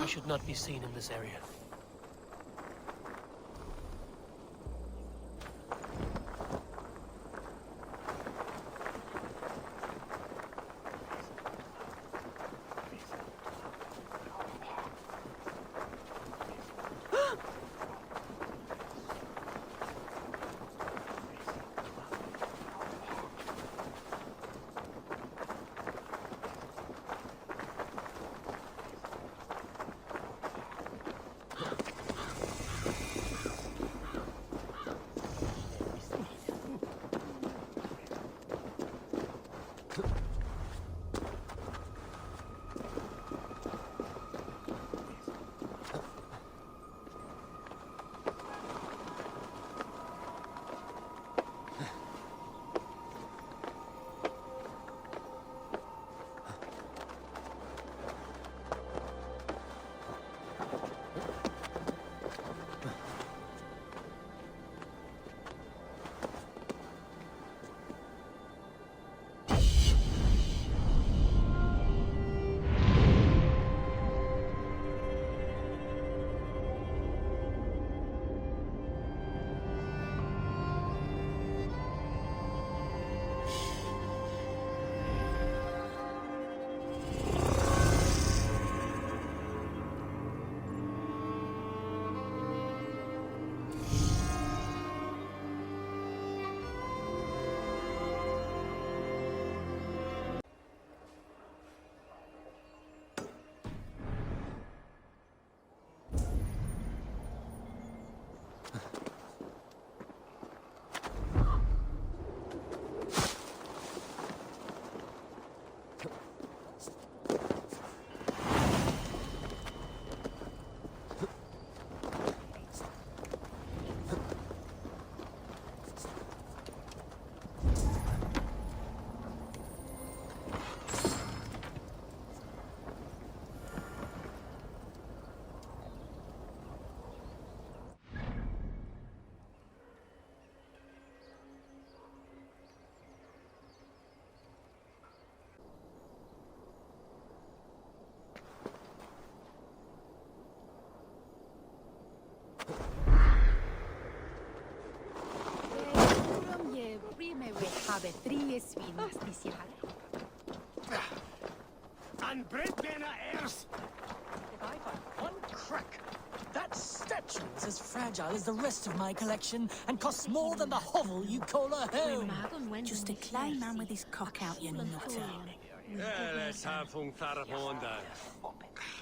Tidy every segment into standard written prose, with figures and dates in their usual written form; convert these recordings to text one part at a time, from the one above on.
We should not be seen in this area. And breadbinner heirs! If I find one crack, that statue is as fragile as the rest of my collection and costs more than the hovel you call a home. Just a clay man with his cock out, you nutter. Let's have fun Tharabonda.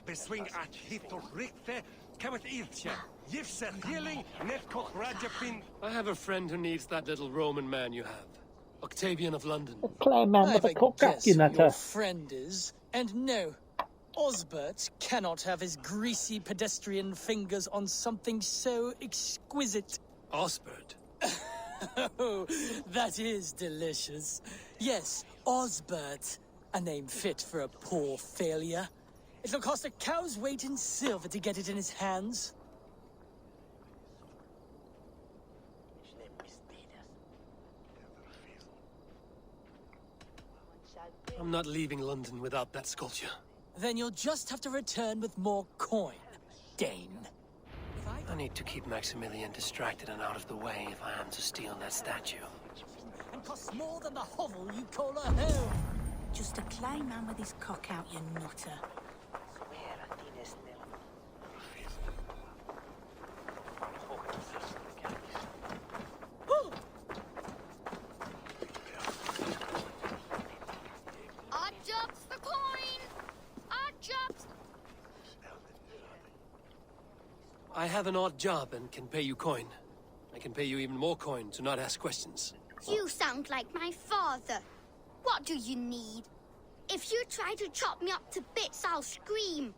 Beswing at Hito Richte, Kamat Ilche, Yivse Healing, Netkok Rajapin. I have a friend who needs that little Roman man you have. Octavian of London. Clay man with a cock up, you Your nutter. friend is, and no, Osbert cannot have his greasy pedestrian fingers on something so exquisite. Osbert? Oh, that is delicious. Yes, Osbert. A name fit for a poor failure. It'll cost a cow's weight in silver to get it in his hands. I'm not leaving London without that sculpture. Then you'll just have to return with more coin, Dane. I need to keep Maximilian distracted and out of the way if I am to steal that statue. And costs more than the hovel you call a home. Just a clay man with his cock out, you nutter. I have an odd job and can pay you coin. I can pay you even more coin to not ask questions. You sound like my father. What do you need? If you try to chop me up to bits, I'll scream.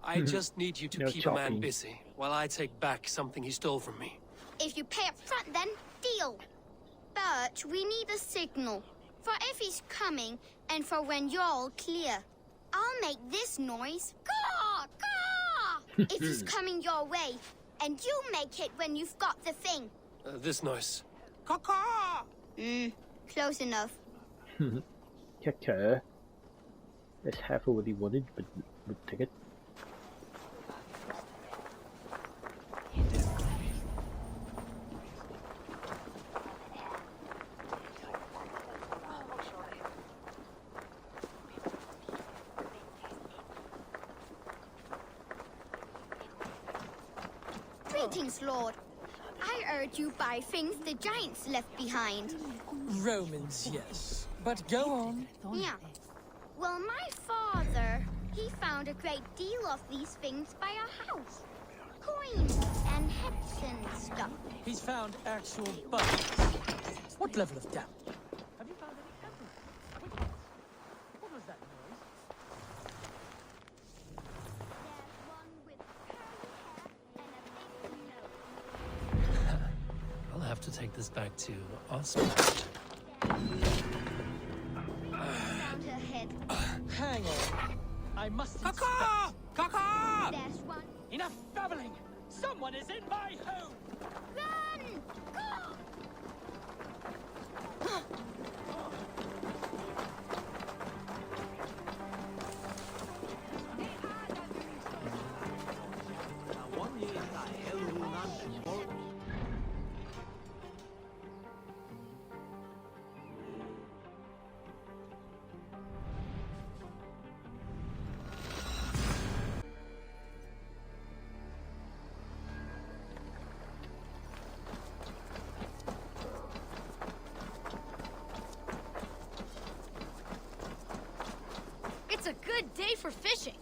I just need you to No keep a man chopping. busy while I take back something he stole from me. If you pay up front, then deal. But we need a signal. For if he's coming, and for when you're all clear. I'll make this noise. Caw! Caw! If he's coming your way. And you make it when you've got the thing. This noise. Caw-caw! Close enough. Okay. Let's have what he wanted, but we'll take it. Greetings, Lord. I heard you buy things the giants left behind. Romans, yes. But go on. Yeah. Well, my father, he found a great deal of these things by our house. Coins and heads and stuff. He's found actual bugs. What level of doubt? Have you found any evidence? What was that noise? There's one with curly hair and a big nose. I'll have to take this back to Osmond. Found her head. Hang on. I must Kaka! Kaka! There's one. Enough babbling! Someone is in my home! Run! Go! It's a good day for fishing.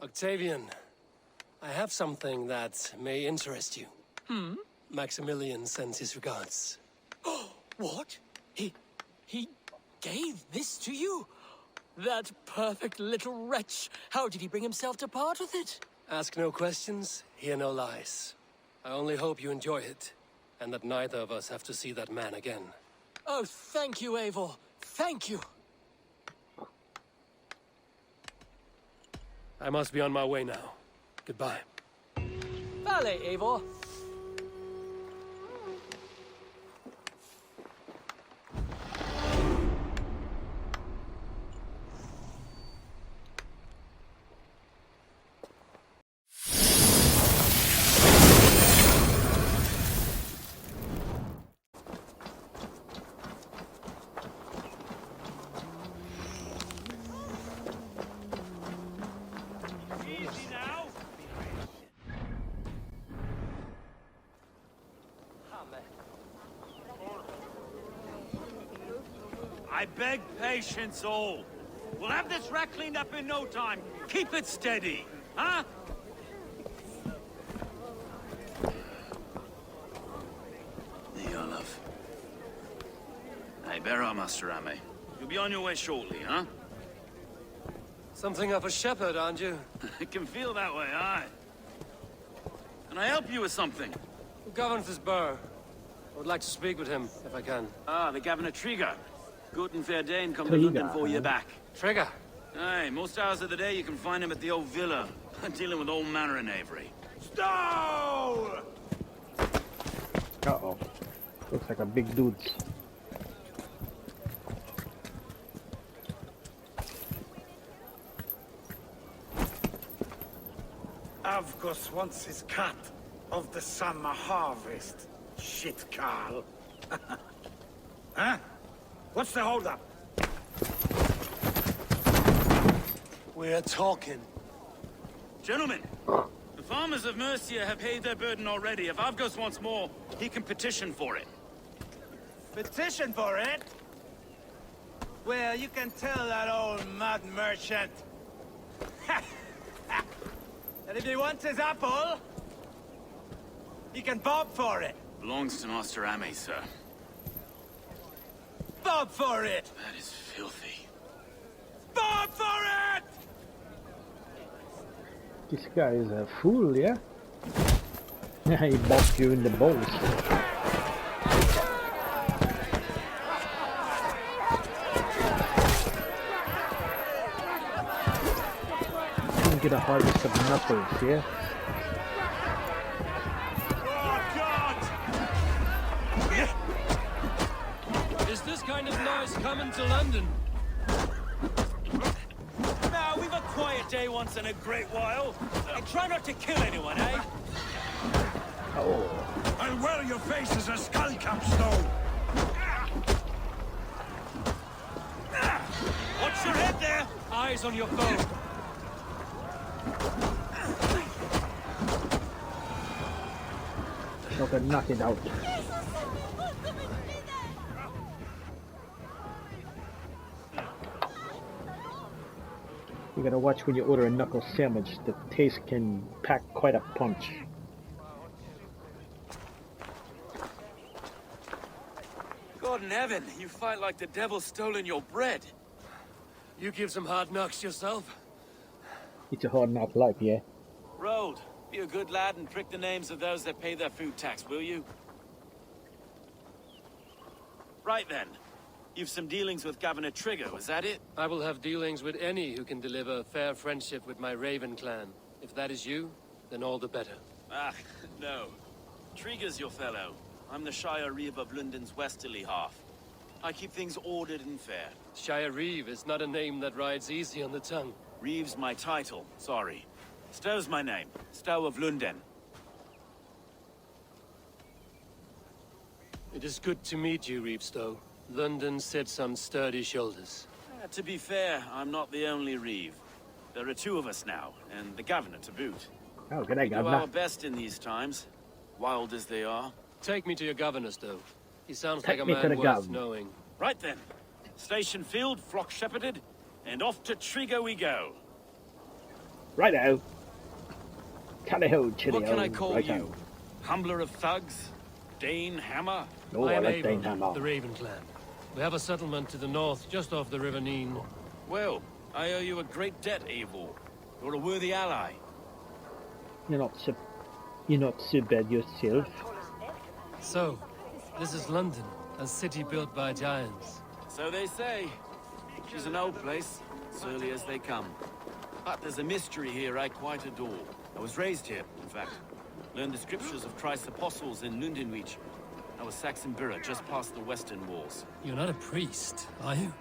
Octavian, I have something that may interest you. Maximilian sends his regards. What? He gave this to you? That perfect little wretch. How did he bring himself to part with it? Ask no questions, hear no lies. I only hope you enjoy it, and that neither of us have to see that man again. Oh, thank you, Eivor. Thank you. I must be on my way now. Goodbye. Vale, Eivor. Easy now. I beg patience, all. We'll have this wreck cleaned up in no time. Keep it steady, huh? There you are, love. Hey, bear up, Master Ame. You'll be on your way shortly, huh? Something of a shepherd, aren't you? It can feel that way, aye. Can I help you with something? Who governs this burr? I would like to speak with him, if I can. Ah, the Governor Trigger. Good and fair Dane come to Trigger, London for you back. Trigger! Aye, most hours of the day you can find him at the old villa, dealing with all manner in Avery. Stone! Uh-oh. Looks like a big dude. Avgos wants his cut of the summer harvest. Shit, Carl. Huh? What's the holdup? We're talking. Gentlemen, the farmers of Mercia have paid their burden already. If Avgos wants more, he can petition for it. Petition for it? Well, you can tell that old mud merchant. And if he wants his apple, he can bob for it. Belongs to Master Ame, sir. Bob for it! That is filthy. Bob for it! This guy is a fool, yeah? He bopped you in the balls. Didn't get a harvest of knuckles, yeah? Is this kind of noise coming to London? Now, we've a quiet day once in a great while. And try not to kill anyone, eh? Oh. I'll wear your face as a skull capstone. Watch your head there! Eyes on your foe. Not gonna knock it out. You gotta watch when you order a knuckle sandwich. The taste can pack quite a punch. God in heaven, you fight like the devil's stolen your bread. You give some hard knocks yourself? It's a hard knock life, yeah? Rold, be a good lad and prick the names of those that pay their food tax, will you? Right then. You've some dealings with Governor Trigger, was that it? I will have dealings with any who can deliver fair friendship with my Raven clan. If that is you, then all the better. Ah, no. Trigger's your fellow. I'm the Shire Reeve of Lunden's westerly half. I keep things ordered and fair. Shire Reeve is not a name that rides easy on the tongue. Reeve's my title, sorry. Stow's my name. Stow of Lunden. It is good to meet you, Reevestow. London sits on sturdy shoulders. To be fair, I'm not the only Reeve. There are two of us now, and the governor to boot. Oh, good day, We do Governor. our best in these times, wild as they are. Take me to your governor, Stow. He sounds Take like a me to man the worth governor. knowing. Right then. Station filled, flock shepherded, and off to Trigger we go. Righto. Tally-ho, chitty-ho. What can I call righto. you? Humbler of thugs? Dane Hammer? Oh, I I am like Dane Avon, Hammer. the Raven clan. We have a settlement to the north, just off the River Neen. Well, I owe you a great debt, Eivor. You're a worthy ally. You're not so bad yourself. So, this is London, a city built by giants. So they say. She's an old place, surly as they come. But there's a mystery here I quite adore. I was raised here, in fact. Learned the scriptures of Christ's apostles in Lundinium. I was Saxon Borough, just past the western walls. You're not a priest, are you?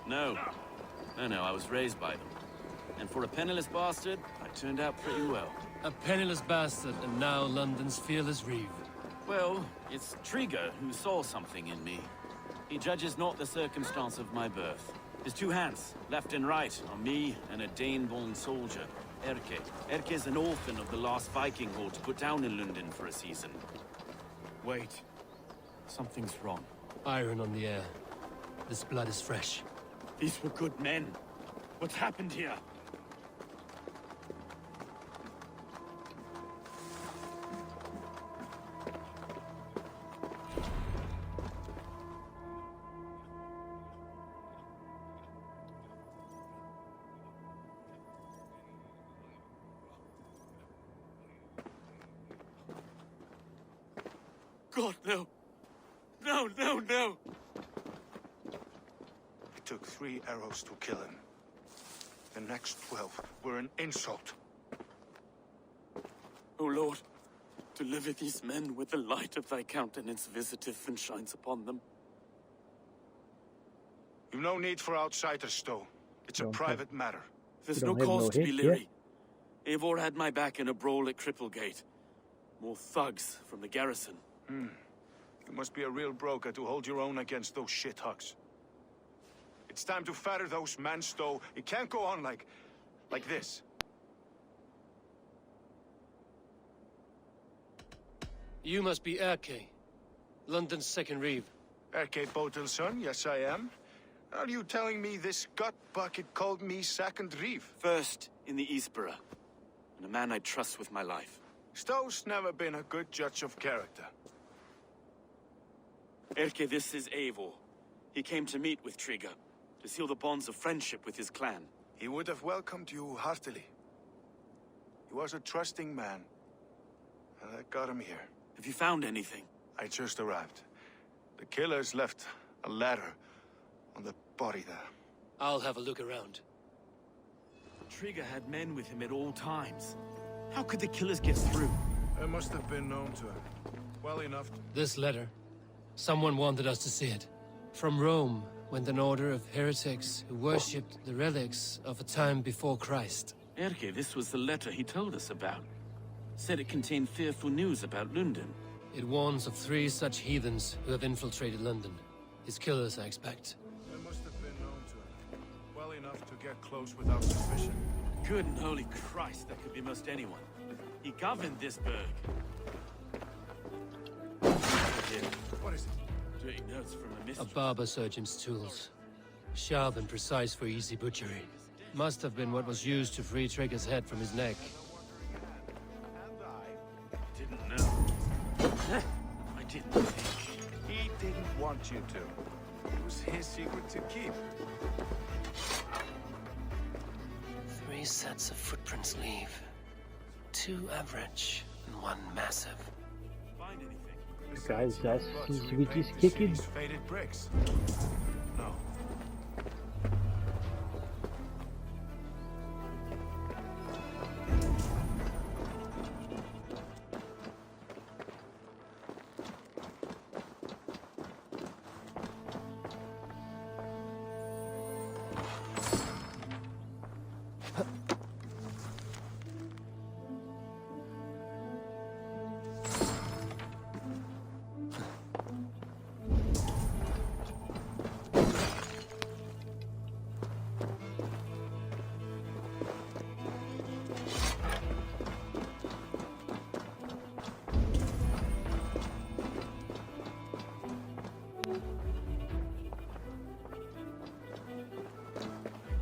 No. No, I was raised by them. And for a penniless bastard, I turned out pretty well. A penniless bastard, and now London's fearless Reeve. Well, it's Trigger who saw something in me. He judges not the circumstance of my birth. His two hands, left and right, are me and a Dane-born soldier, Erke. Erke's an orphan of the last Viking horde put down in Lunden for a season. Wait. Something's wrong. Iron on the air. This blood is fresh. These were good men. What's happened here? God, no. No. It took 3 arrows to kill him. The next 12 were an insult. O Lord, deliver these men with the light of thy countenance visiteth and shines upon them. You've no need for outsiders, Stow. It's a private matter. There's You no don't have cause no to be hit, leery. Eivor had my back in a brawl at Cripplegate. More thugs from the garrison. You must be a real broker to hold your own against those shithugs. It's time to fetter those men, Stow. It can't go on like this. You must be Erke, London's second Reeve. Erke Botel's son, yes I am. Are you telling me this gut bucket called me second Reeve? First in the Eastborough, and a man I trust with my life. Stow's never been a good judge of character. Erke, this is Eivor. He came to meet with Trigger, to seal the bonds of friendship with his clan. He would have welcomed you heartily. He was a trusting man. That got him here. Have you found anything? I just arrived. The killers left a ladder on the body there. I'll have a look around. Trigger had men with him at all times. How could the killers get through? They must have been known to him. Well enough. This letter. Someone wanted us to see it. From Rome went an order of heretics who worshipped the relics of a time before Christ. Erke, this was the letter he told us about. Said it contained fearful news about Lunden. It warns of 3 such heathens who have infiltrated London. His killers, I expect. They must have been known to him. Well enough to get close without suspicion. Good and holy Christ, that could be most anyone. He governed this burg. What is it? Dirty notes from a A mistress. barber surgeon's tools. Sharp and precise for easy butchery. Must have been what was used to free Trigger's head from his neck. Didn't know. I didn't think. He didn't want you to. It was his secret to keep. 3 sets of footprints leave. 2 average and 1 massive. Find anything? Guys, that's Blood, so we which paint is the kicking. city's faded bricks. No.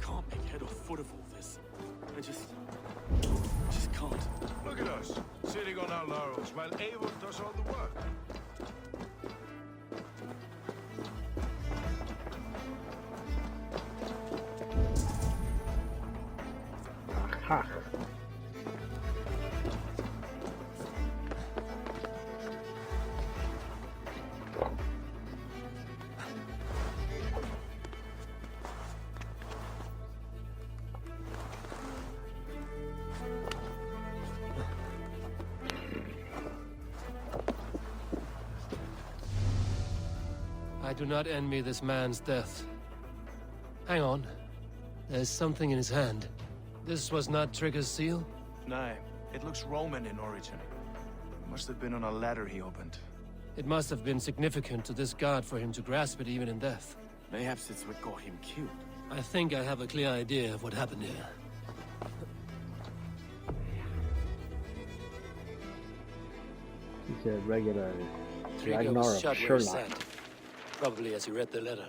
Can't make head or foot of all this. I just can't. Look at us, sitting on our laurels while Eivor does all the work. Ha! I do not envy this man's death. Hang on. There's something in his hand. This was not Trigger's seal? No, it looks Roman in origin. Must have been on a ladder he opened. It must have been significant to this god for him to grasp it even in death. Mayhaps it's what got him killed. I think I have a clear idea of what happened here. He's a regular Trigger Ragnar was of shot where he Sherlock. sat. Probably as he read the letter.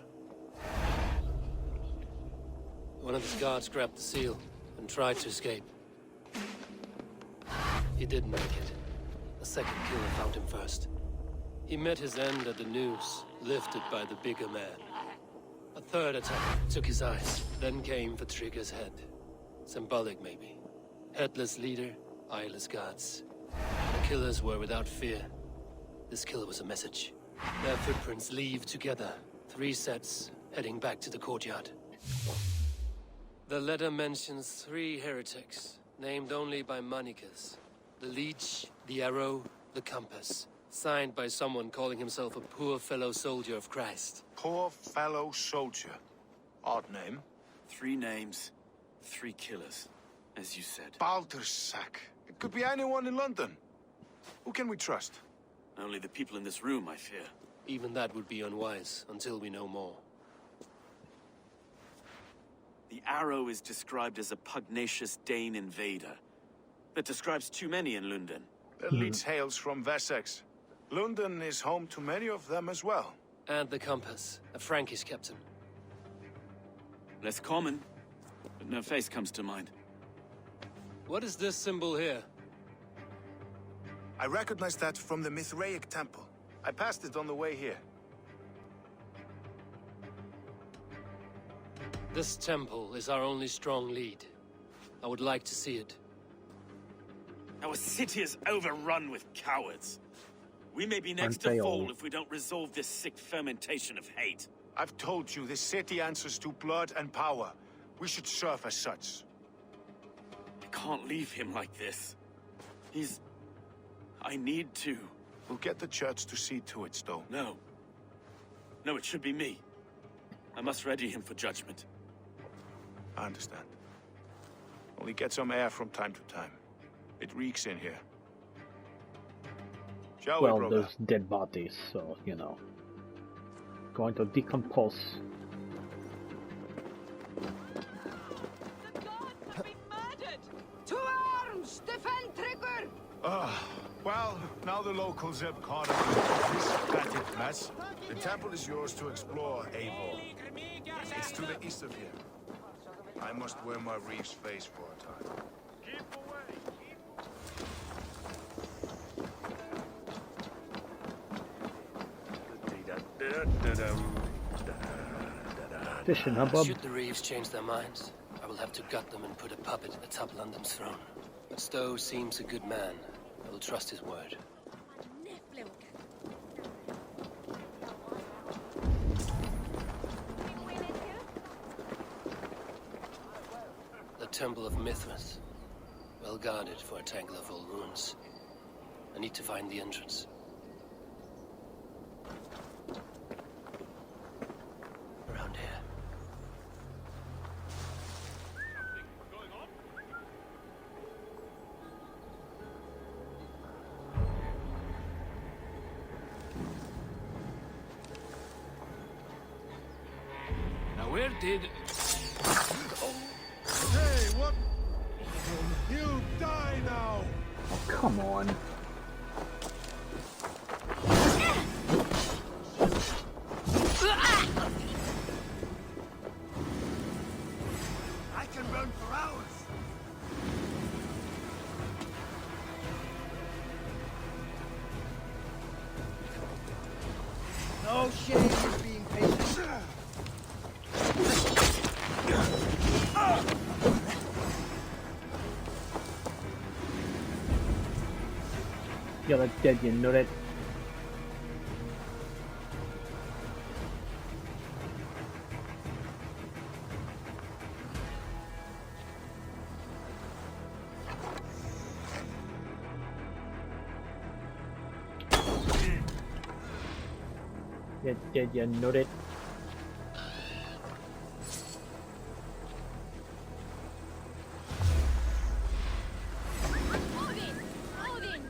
One of his guards grabbed the seal and tried to escape. He didn't make it. A second killer found him first. He met his end at the noose, lifted by the bigger man. A third attack took his eyes, then came for Trigger's head. Symbolic, maybe. Headless leader, eyeless guards. The killers were without fear. This killer was a message. Their footprints leave together. 3 sets, heading back to the courtyard. The letter mentions 3 heretics, named only by monikers. The Leech, the Arrow, the Compass. Signed by someone calling himself a poor fellow soldier of Christ. Poor fellow soldier. Odd name. 3 names, 3 killers, as you said. Baldersack. It could be anyone in London. Who can we trust? Only the people in this room, I fear. Even that would be unwise, until we know more. The Arrow is described as a pugnacious Dane invader. That describes too many in Lunden. The Leech hails from Wessex. Lunden is home to many of them as well. And the Compass, a Frankish captain. Less common, but no face comes to mind. What is this symbol here? I recognize that from the Mithraic temple. I passed it on the way here. This temple is our only strong lead. I would like to see it. Our city is overrun with cowards. We may be next Aren't they to fall all? if we don't resolve this sick fermentation of hate. I've told you, this city answers to blood and power. We should serve as such. I can't leave him like this. He's... I need to. We'll get the church to see to it, Stowe. No. No, it should be me. I must ready him for judgment. I understand. Only get some air from time to time. It reeks in here. Shall we, Well, brother? there's dead bodies, so, you know. Going to decompose. The guards have been murdered! To arms! Defend Trigger! Well, now the locals have caught up with this pathetic mess. The temple is yours to explore, Eivor. It's to the east of here. I must wear my reef's face for a time. Keep away! Fishing hubbub. Should the Reeves change their minds, I will have to gut them and put a puppet atop London's throne. But Stowe seems a good man. I will trust his word. The Temple of Mithras. Well guarded for a tangle of old ruins. I need to find the entrance. Around here. Now where did... Hey, what? You die now! Oh, come on. I can run for hours. No shame in being patient. You're dead, you know that. You're dead, you know that. Odin! Odin!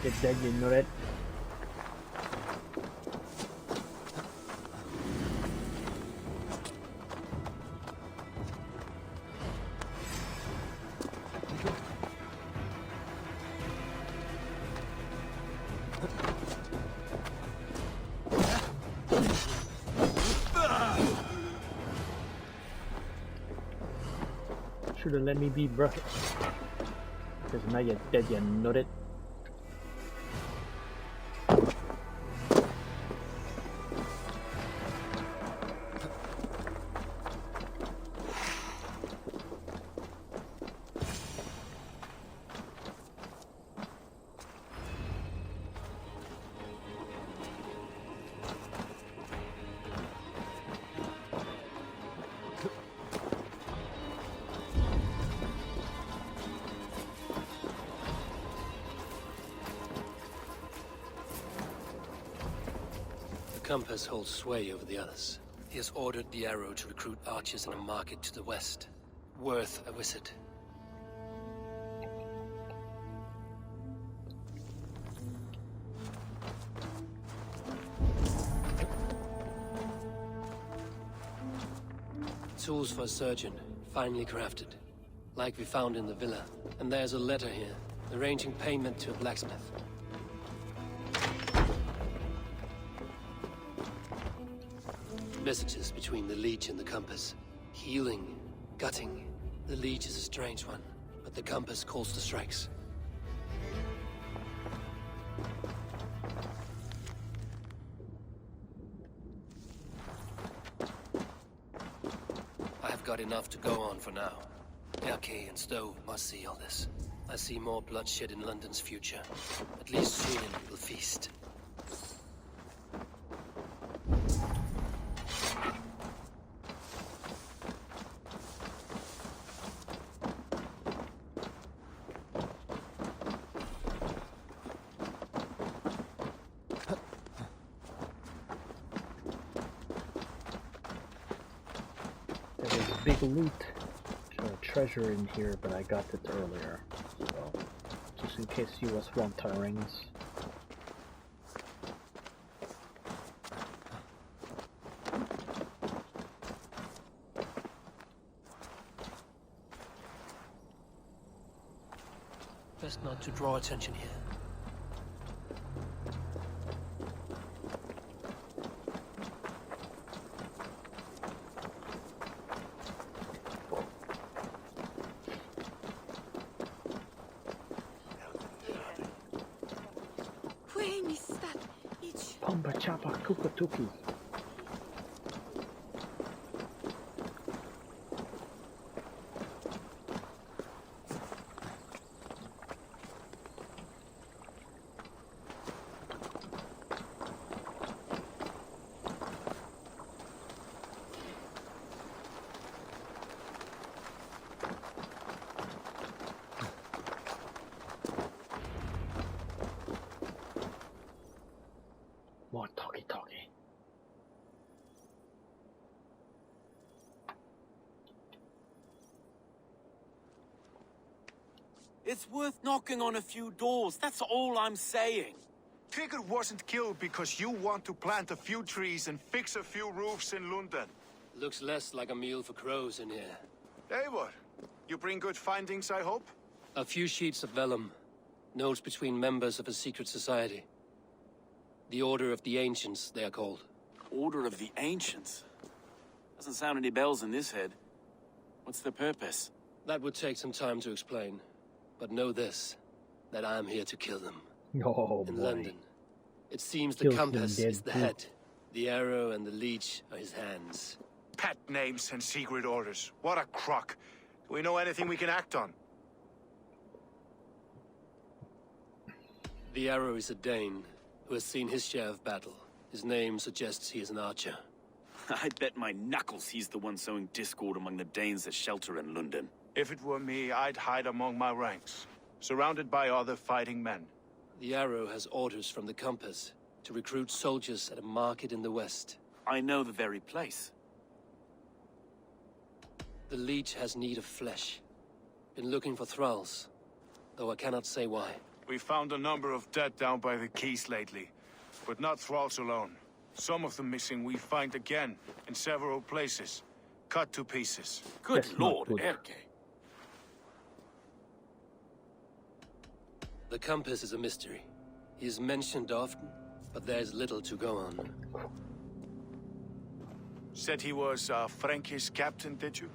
You're dead, you know that. Should've let me be, bruh. Cause now you're dead, you know that. The compass holds sway over the others. He has ordered the arrow to recruit archers in a market to the west. Worth a visit. Tools for a surgeon, finely crafted. Like we found in the villa. And there's a letter here, arranging payment to a blacksmith. Messages between the Leech and the Compass. Healing, gutting. The Leech is a strange one, but the Compass calls the strikes. enough to go on for now. Erke and Stowe must see all this. I see more bloodshed in London's future. At least Sweden will feast. There was big loot, treasure in here, but I got it earlier. So, just in case you was wantarings. Best not to draw attention here. Pamba chapa kukatuki. More talkie-talkie. It's worth knocking on a few doors, that's all I'm saying. Trigger wasn't killed because you want to plant a few trees and fix a few roofs in Lunden. Looks less like a meal for crows in here. Eivor, you bring good findings, I hope? A few sheets of vellum. Notes between members of a secret society. The Order of the Ancients, they are called. Order of the Ancients? Doesn't sound any bells in this head. What's the purpose? That would take some time to explain. But know this, that I am here to kill them. Oh, in boy. London. It seems the Kills them compass dead is the too. head. The arrow and the leech are his hands. Pet names and secret orders. What a crock. Do we know anything we can act on? The arrow is a Dane, who has seen his share of battle. His name suggests he is an archer. I bet my knuckles he's the one sowing discord among the Danes that shelter in Lunden. If it were me, I'd hide among my ranks, surrounded by other fighting men. The arrow has orders from the compass to recruit soldiers at a market in the west. I know the very place. The leech has need of flesh. Been looking for thralls, though I cannot say why. We found a number of dead down by the quays lately, but not thralls alone. Some of the missing we find again in several places, cut to pieces. Good That's not lord, good. Erke. The compass is a mystery. He is mentioned often, but there is little to go on. Said he was a Frankish captain, did you?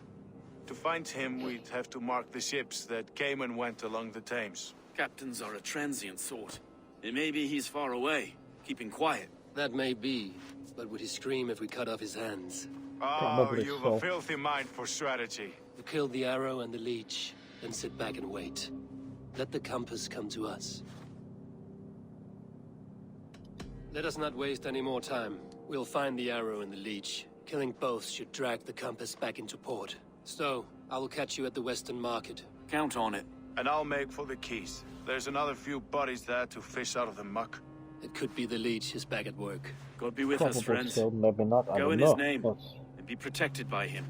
To find him, we'd have to mark the ships that came and went along the Thames. Captains are a transient sort. It may be he's far away, keeping quiet. That may be, but would he scream if we cut off his hands? Oh, Probably you've so. a filthy mind for strategy. We kill the arrow and the leech, then sit back and wait. Let the compass come to us. Let us not waste any more time. We'll find the arrow and the leech. Killing both should drag the compass back into port. So, I will catch you at the Western Market. Count on it. And I'll make for the quays. There's another few bodies there to fish out of the muck. It could be the leech is back at work. God be with us, Probably friends. so, maybe not. I Go don't in know. his name, That's- and be protected by him.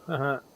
Haha.